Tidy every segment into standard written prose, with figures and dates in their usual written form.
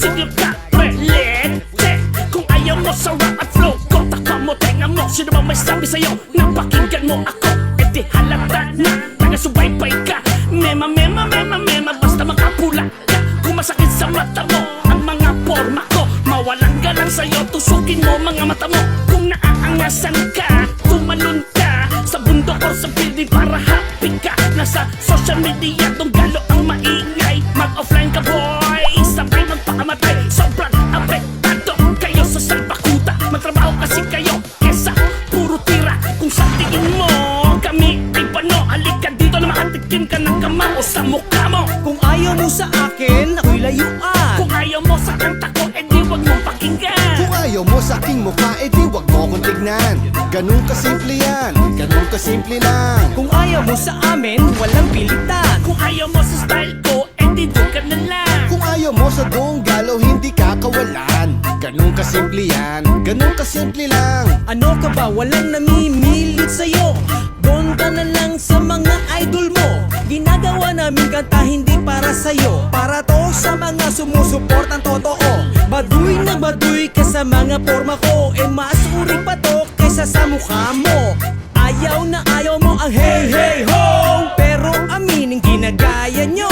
single ka, prelit. Kung ayaw mo sa rap at flow ko, takpa mo, tenga mo. Sino bang may sabi sa'yo na pakinggan mo ako? E di halata na, taga-subaybay ka. Mema, basta makapula ka. Kung masakit sa mata mo ang mga forma ko, mawalang galang sa'yo, tusukin mo mga mata mo. Kung naaangasan ka, tumalon ka sa bundok o sa building para happy ka. Nasa social media, tong galo ang maingay. Mag-offline ka boy, sabay magpakamatay. Sobrang apektado kayo sa salbakuta. Magtrabaho kasi kayo kesa puro tira. Kung sa tingin mo kami ay pano, halika dito na makatikim ka ng kamao sa mukha mo. Kung ayaw mo sa akin, ako'y layuan. Kung ayaw mo sa kanta ko, edi wag mong pakinggan. Kung ayaw mo sa aking mukha, edi wag mo kong tignan. Ganun kasimple yan, ganun kasimple lang. Kung ayaw mo sa amin, walang pilitan. Kung ayaw mo sa style ko, edi doon ka na lang. Kung ayaw mo sa donggalo, hindi ka kawalan. Ganun kasimple yan, ganun kasimple lang. Ano ka ba? Walang namimilit sa'yo. Doon ka na lang sa mga idol mo. Ginagawa namin kanta hindi para sa'yo. Para to sa mga sumusuportang totoo. Baduy na baduy ka sa mga forma ko. E mas uri pa to kaysa sa mukha mo. Ayaw na ayaw mo ang hey hey ho, pero aminin ginagaya nyo.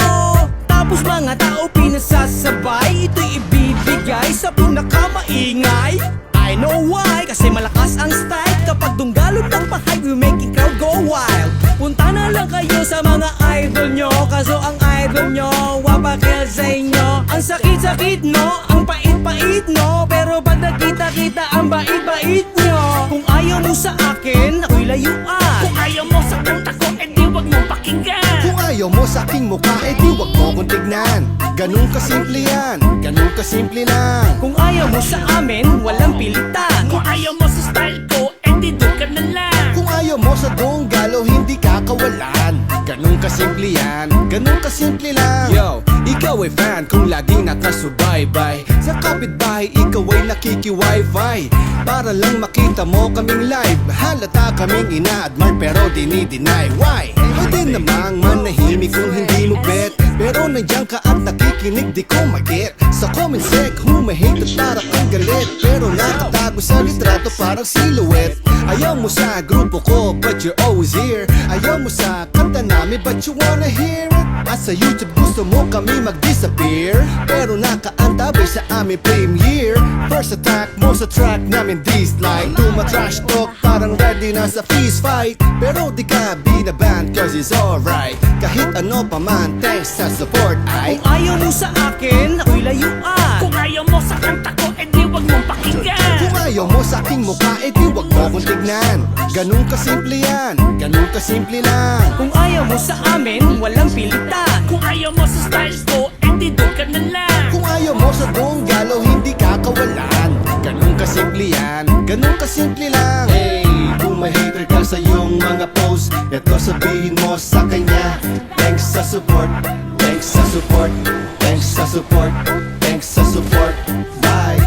Tapos mga tao pinasasabay, ito'y ibibigay sa pinakamaingay. I know why, kasi malakas ang style. Kapag dunggalon ng pahay, we make it crowd go wild. Punta na lang kayo sa mga idol nyo, kaso ang idol nyo wapakil sa inyo. Ang sakit-sakit no, ang pait-pait no, pero pag nakita-kita ang bait-bait nyo. Kung ayaw mo sa akin, ako'y layuan. Kung ayaw mo sa kanta ko, edi wag mong pakinggan. Kung ayaw mo sa aking mukha, edi wag mo kong tignan. Ganun kasimple yan, ganun kasimple lang. Kung ayaw mo sa amin, walang pilitan. Kung ayaw mo sa style ko, edi doon ka na lang. Kung ayaw mo sa donggalo, hindi ka kawalan. Ganun kasimple yan, ganun kasimple lang. Yo, ikaw ay fan kung laging nakasubaybay. Sa kapitbahay, ikaw ay nakiki-wifi. Para lang makita mo kaming live. Halata kaming ina-admire pero dinideny. Why? Pwede namang manahimik kung hindi mo bet, pero nandiyan ka at nakikinig, di ko mag-get. Sa comment sec, humahate at para kang galit, pero nakatago sa litrato parang silhouette. Ayaw mo sa grupo ko, but you're always here. Ayaw mo sa kanta namin, but you wanna hear it. At sa YouTube gusto mo kami mag-disappear, pero nakaantabay sa aming premiere. First attack mo sa track namin dislike. Trash talk, parang ready na sa fist fight, pero di ka binaban cause it's alright. Kahit ano pa man, thanks sa support ay. Kung ayaw mo sa akin, ako'y layuan. Kung ayaw mo sa kanta ko, edi wag mong pakinggan. Kung ayaw mo sa aking mukha, edi wag mo kong tignan. Ganun kasimple yan, ganun kasimple lang. Kung ayaw mo sa amin, walang pilitan. Kung ayaw mo sa style ko, edi doon ka na lang. Kung ayaw mo sa donggalo, hindi ka kawalan. Ganun kasimple yan, ganun kasimple lang. Hey, kung may hater ka sa iyong mga post, eto sabihin mo sa kanya, thanks sa support, thanks sa support, thanks sa support, thanks sa support, bye.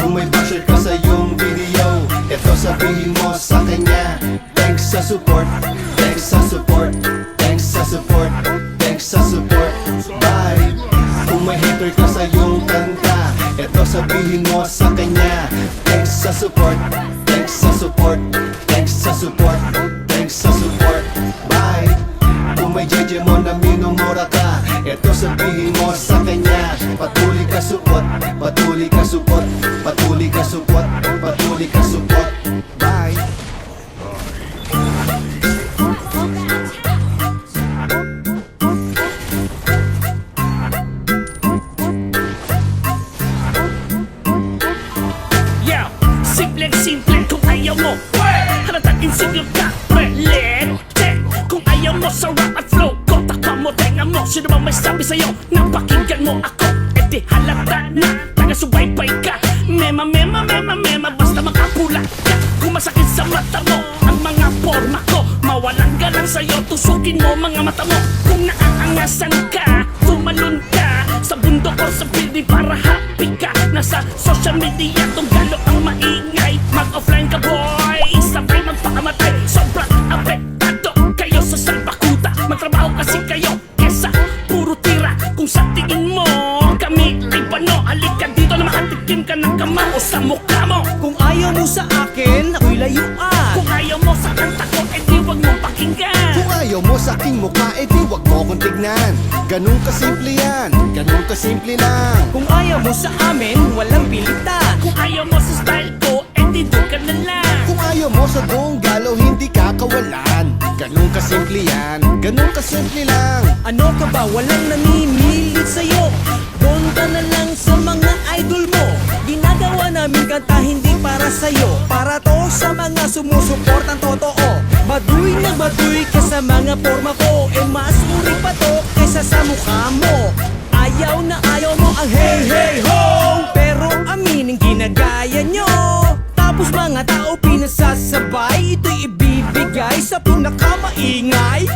Kung may basher ka sa iyong video, eto sabihin mo sa kanya, thanks sa support, thanks sa support, thanks sa support, thanks sa support, bye. Kung may hater ka sa iyong kanta, eto sabihin mo sa kanya, thanks sa support, thanks sa support, thanks sa support, thanks sa support, bye. Kung may JJ mo na minumura ka, eto sabihin mo sa kanya, patuloy ka support, patuloy ka support, patuloy ka support, patuloy ka support, bye. Simple kung ayaw mo, halata't insiglo ka, prelit. Kung ayaw mo sa rap at flow ko, takpa mo, tenga mo. Sino bang may sabi sa'yo na pakinggan mo ako? Edi halata na, taga-subaybay ka. Mema, basta makapula ka. Kung masakit sa mata mo ang mga forma ko, mawalang galang sa'yo, tusukin mo mga mata mo. Kung naaangasan ka, tumalon ka sa bundok o sa building para happy ka. Nasa social media, tong galo ang maingay. Mag-offline ka boy, sabay magpakamatay. Sobrang apektado kayo sa salbakuta. Magtrabaho kasi kayo kesa puro tira. Kung sa tingin mo kami ay pano, halika dito na makatikim ka ng kamao sa mukha mo. Kung ayaw mo sa akin, ako'y layuan. Kung ayaw mo sa kanta ko, edi wag mong pakinggan. Kung ayaw mo sa aking mukha, edi wag mo kong tignan. Ganun kasimple yan, ganun kasimple lang. Kung ayaw mo sa amin, walang pilitan. Kung ayaw mo sa style ko, edi doon ka na lang. Kung ayaw mo sa buong galaw, hindi ka kawalan. Ganun kasimple yan, ganun kasimple lang. Ano ka ba? Walang namimilit sa'yo. Doon ka na lang sa mga idol mo. Ginagawa namin kanta hindi para sa'yo. Para to sa mga sumusuportang totoo. Baduy na baduy ka sa mga forma ko. Eh mas muri pa to kaysa sa mukha mo. Ayaw na ayaw mo ang hey hey ho. Pero aminin ginagaya nyo. Tapos mga tao pinasasabay. Ito'y ibibigay sa pinakamaingay.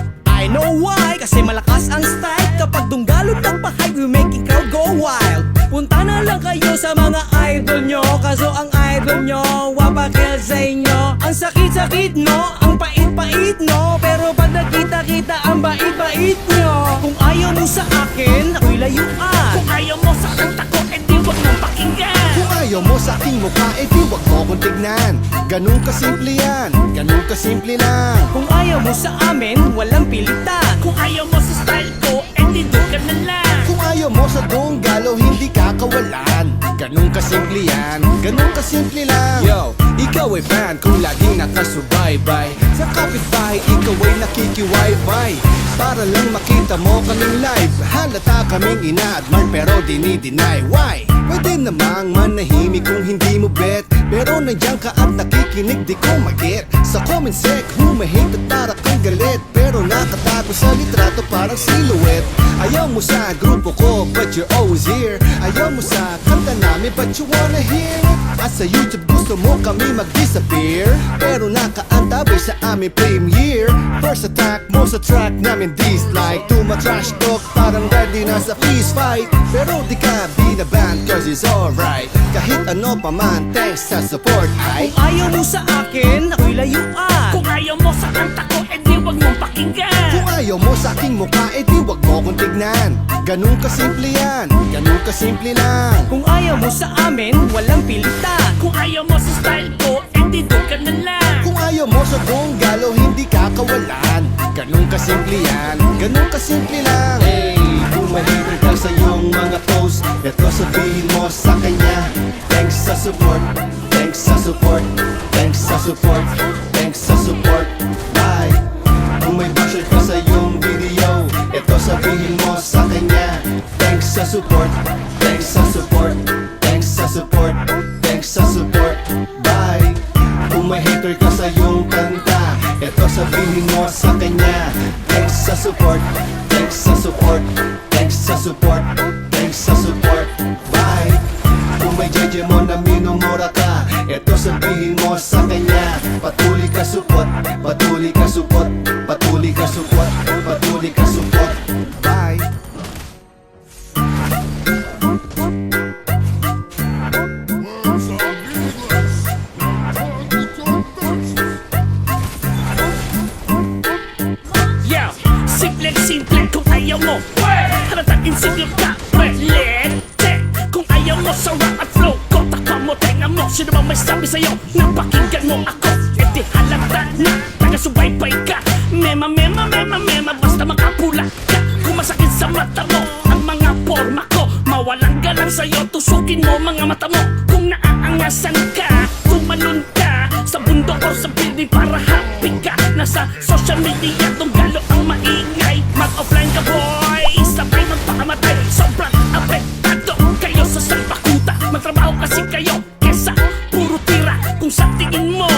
I know why, kasi malakas ang style. Kapag dunggalon ng pahay, we making crowd go wild. Punta na lang kayo sa mga idol nyo. Kaso ang idol nyo, wapakil sa inyo. Ang sakit-sakit no, ang pait-pait no. Pero pag nakita-kita, ang bait-bait nyo. Kung ayaw mo sa akin, ako'y layuan. Kung ayaw mo sa kanta ko, edi wag mong pakinggan. Kung ayaw mo sa aking mukha, edi wag mo kong tignan. Ganun kasimple yan, ganun kasimple lang. Kung ayaw mo sa amin, walang pilitan. Kung ayaw mo sa style ko, edi doon ka na lang. Kung ayaw mo sa buong galaw, hindi ka kawalan. Ganun kasimple yan, ganun kasimple lang. Yo, ikaw ay fan kung laging nakasubaybay. Sa kapitbahay, ikaw ay nakiki-wifi. Para lang makita mo kaming live. Halata kaming ina-admire pero dinideny. Why? Pwede namang manahimik kung hindi mo bet. Pero nandiyan ka at nakikinig, di ko mag-get. Sa comment sec, humahate at para kang galit. Pero nakatago sa litrato parang silhouette. Ayaw mo sa grupo ko, but you're always here. Ayaw mo sa kanta namin, but you wanna hear it. At sa YouTube gusto mo kami mag-disappear. Pero nakaantabay sa aming premiere. First attack mo sa track namin dislike. To my trash talk, parang ready na sa peace fight. Pero di ka binaban, cause it's alright. Kahit ano pa man, thanks sa support ay. Kung ayaw mo sa akin, ako'y layuan. Kung ayaw mo sa kanta ko, edi wag mong pakinggan. Kung ayaw mo sa aking mukha, edi wag mo kong tignan. Ganun kasimple yan, ganun kasimple lang. Kung ayaw mo sa amin, walang pilitan. Kung ayaw mo sa style ko, edi doon ka na lang. Kung ayaw mo sa buong galaw, hindi ka kawalan. Ganun kasimple yan, ganun kasimple lang. Hey, kung mahilig ka sa iyong mga post, eto sabihin mo sa kanya. Thanks sa support, thanks sa support, thanks sa support, thanks sa support. Bye. Kung may basher ka sa iyong video, eto sabihin mo sa kanya. Thanks sa support, thanks sa support, thanks sa support, thanks sa support. Bye. Kung may hater ka sa iyong kanta, eto sabihin mo sa kanya. Thanks sa support, thanks sa support, thanks sa support, thanks sa support. Bye. Kung may jeje mo na minumura ka, eto sabihin mo sa kanya. Patuloy ka support, patuloy ka support, patuloy ka support, patuloy ka support. Bye. Yeah, simple kung ayaw mo. Halatang insecure ka, relete. Kung ayaw mo sa rap at flow ko, taka mo, tenga mo. Sino bang may sabi sa'yo na pakinggan mo ako? Edi halata na, taga-subaybay ka. Mema, basta makapula ka. Kung masakit sa mata mo, ang mga forma ko, mawalang galang sa'yo, tusukin mo mga mata mo. Kung naaangasan ka, tumalon ka sa bundok o sa building para happy ka. Nasa social media, tunggalo ang maingay. Mag-offline ka boy, sabay magpakamatay. Sobrang apektado kayo sa salbakuta. Magtrabaho kasi kayo, kesa puro tira. Kung sa tingin mo,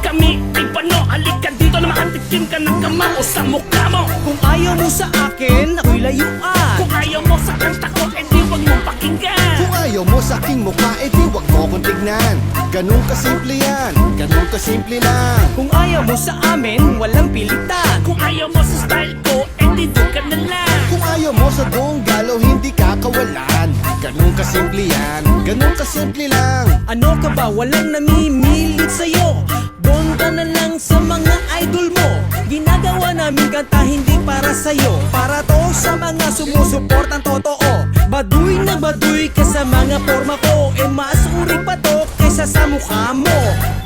kami ay pano, halika dito na makatikim ka ng kamao sa mukha mo. Kung ayaw mo sa akin, ako'y layuan. Kung ayaw mo sa kanta ko, edi wag mong pakinggan. Kung ayaw mo sa aking mukha, edi wag mo kong tignan. Ganun kasimple yan, ganun kasimple lang. Kung ayaw mo sa amin, walang pilitan. Kung ayaw mo sa style ko, edi doon ka na lang. Kung ayaw mo sa buong galaw, hindi ka kawalan. Ganun kasimple yan, ganun kasimple lang. Ano ka ba? Walang namimilit sa'yo. Doon ka na lang sa mga idol mo. Ginagawa namin kanta hindi para sa'yo. Para to sa mga sumusuportang totoo. Baduy na baduy ka sa mga forma ko, mas uri pa to kaysa sa mukha mo.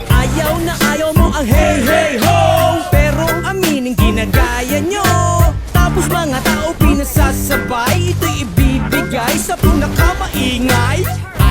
Ayaw na ayaw mo ang hey hey ho, pero aminin ginagaya nyo. Tapos mga tao pinasasabay, ito'y ibibigay sa pinakamaingay.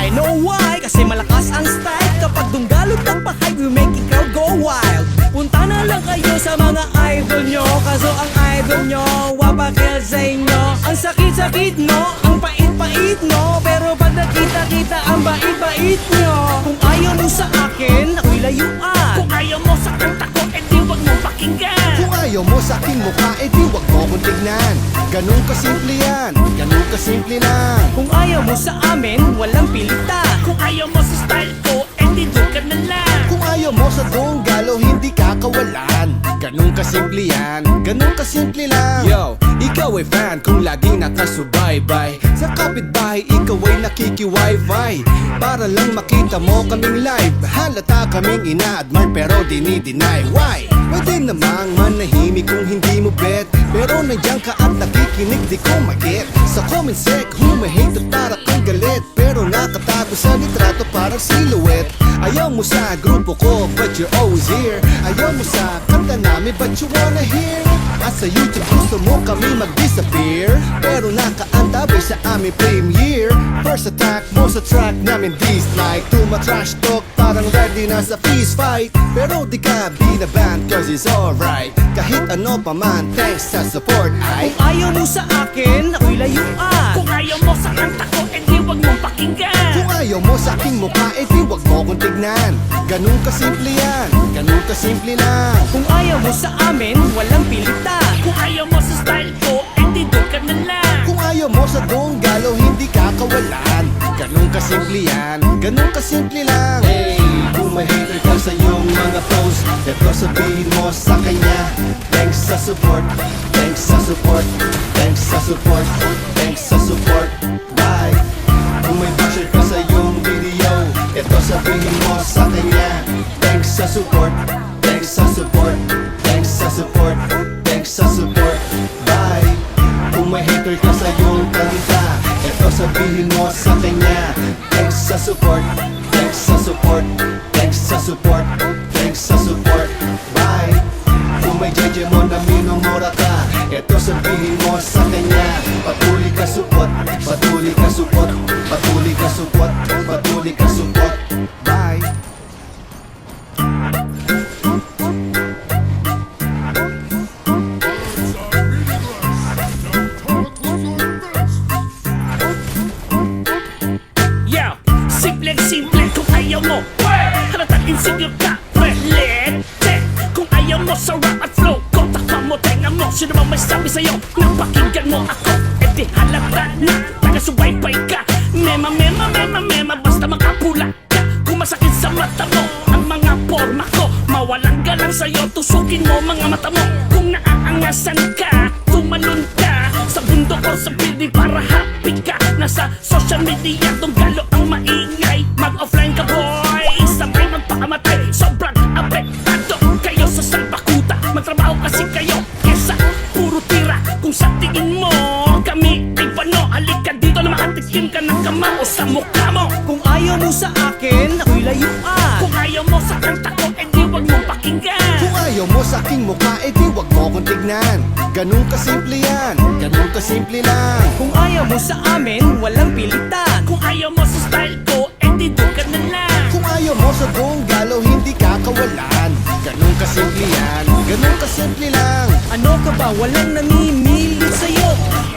I know why, kasi malakas ang style. Kapag dunggalog ng pahay, we make it crowd go wild. Punta na lang kayo sa mga idol nyo, kaso ang idol nyo wapakil sa inyo. Ang sakit-sakit no, ang pait-pait no, pero pag nakita-kita ang bait-bait nyo. Kung ayaw mo sa akin, ako'y layuan. Kung ayaw mo sa kanta ko, edi wag mong pakinggan. Kung ayaw mo sa aking mukha, edi wag mo kong tignan. Ganun kasimple yan, ganun kasimple lang. Kung ayaw mo sa amin, walang pilitan. Kung ayaw mo sa style ko, edi doon ka na lang. Kung ayaw mo sa donggalo, hindi ka kawalan. Ganun kasimple yan, ganun kasimple lang. Yo, ikaw ay fan kung laging nakasubaybay. Sa kapitbahay, ikaw ay nakiki-wifi. Para lang makita mo kaming live. Halata kaming ina-admire pero dinideny. Why? Pwede namang manahimik kung hindi mo bet, pero nandiyan ka at nakikinig, di ko mag-get. Sa comment sec, humahate at para kang galit, pero nakatago sa litrato parang silhouette. Ayaw mo sa grupo ko, but you're always here. Ayaw mo sa kanta namin, but you wanna hear. At sa YouTube gusto mo kami mag-disappear, pero nakaantabay sa aming premiere. First attack mo sa track namin this night. Tumatrash talk, parang ready na sa fist fight, pero di ka binaban cause it's alright. Kahit ano pa man, thanks sa support ay. Kung ayaw mo sa akin, ako'y layuan. Kung ayaw mo sa kanta ko, edi wag mong pakinggan. Kung ayaw mo sa aking mukha, edi wag mo kong tignan. Ganun kasimple yan, ganun kasimple lang. Kung ayaw mo sa amin, walang pilitan. Kung ayaw mo sa style ko, edi doon ka na lang. Kung ayaw mo sa donggalo, hindi ka kawalan. Ganun kasimple yan, ganun kasimple lang. Hey, kung may hater ka sa iyong mga post, ito sabihin mo sa kanya. Thanks sa support, thanks sa support, thanks sa support, thanks sa support. Bye. Kung may basher ka sa iyong video, ito sabihin mo sa kanya. Thanks sa support, thanks sa support, thanks sa support, thanks sa support. Bye. Kung may hater ka sa iyong kanta, ito sabihin mo sa kanya. Thanks sa support, thanks sa support, thanks sa support, thanks sa support. Bye. Kung may jeje mo na minumura ka, ito sabihin mo sa kanya. Patuloy ka support, patuloy ka support, patuloy ka support, patuloy ka support. Bye. Yo, simple kung ayaw mo, halata't insigyo ka, prelete. Kung ayaw mo sa rap at flow ko, taka mo, tenga mo. Sino bang may sabi sa'yo nang pakinggan mo ako? Edi halata na, taga-subaybay ka. Mema, basta makapula ka. Kung masakit sa mata mo ang mga forma ko, mawalang galang sa'yo, tusukin mo mga mata mo. Kung naaangasan ka, tumalon ka sa bundok o sa building para happy ka. Nasa social media, tunggalo ang maingay. Mag-offline ka boy, sabay magpakamatay. Sobrang apektado kayo sa salbakuta. Magtrabaho kasi kayo kesa puro tira. Kung sa tingin mo kami ay pano, halika dito na makatikim ka ng kamao sa mukha mo. Kung ayaw mo sa akin, ako'y layuan. Kung ayaw mo sa kanta ko, edi wag mong pakinggan. Kung ayaw mo sa aking mukha, edi wag mo kong tignan. Ganun kasimple yan, ganun kasimple lang. Kung ayaw mo sa amin, walang pilitan. Kung ayaw mo sa style ko, edi doon ka na lang. Kung ayaw mo sa donggalo, hindi ka kawalan. Ganun kasimple yan, ganun kasimple lang. Ano ka ba? Walang namimilit sa'yo.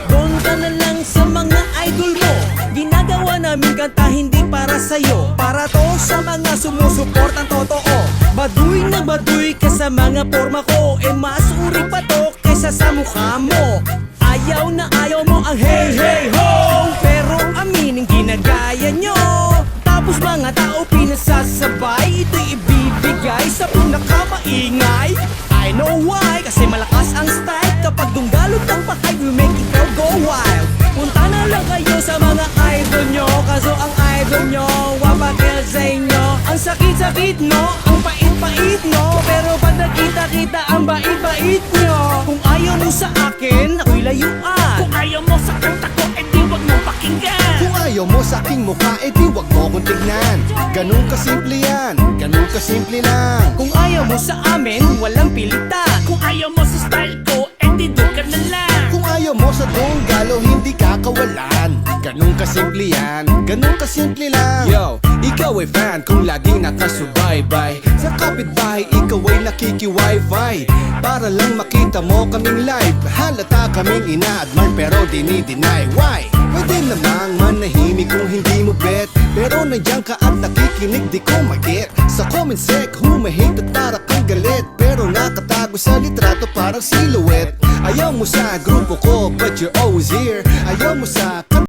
Doon ka na lang sa mga idol mo. Ginagawa namin kanta hindi para sa'yo, para to sa mga sumusuportang totoo. Baduy na baduy ka sa mga forma ko, mas uri pa to kaysa sa mukha mo. Ayaw na ayaw mo ang hey hey ho, pero aminin ginagaya nyo. Tapos mga tao pinasasabay, ito'y ibibigay sa pinakamaingay. I know why, kasi malakas ang style. Kapag dunggalog ng pahay, we make it crowd go wild. Punta na lang kayo sa mga idol nyo, kaso ang idol nyo wapakil sa inyo. Ang sakit sakit-sakit no, ang pait-pait no, pero pag nakita-kita ang bait-bait nyo. Kung ayaw mo sa akin, ako'y layuan. Kung ayaw mo sa kanta ko, edi wag mo pakinggan. Kung ayaw mo sa aking mukha, edi wag mo kong tignan. Ganun kasimple yan, ganun kasimple lang. Kung ayaw mo sa amin, walang pilitan. Kung ayaw mo sa style ko, edi doon ka na lang. Kung ayaw mo sa tunggalo, hindi ka kawalan. Ganun kasimple yan, ganun kasimple lang. Yo, ikaw ay fan kung lagi nakasubaybay. Sa kapitbahay, ikaw ay nakiki-wifi. Para lang makita mo kaming live. Halata kaming ina-admire pero dinideny. Why? Pwede namang manahimik kung hindi mo bet. Pero nandiyan ka at nakikinig, di ko mag-get. Sa comment sec, humahate at para kang galit. Pero nakatago sa litrato parang silhouette. Ayaw mo sa grupo ko, but you're always here. Ayaw mo sa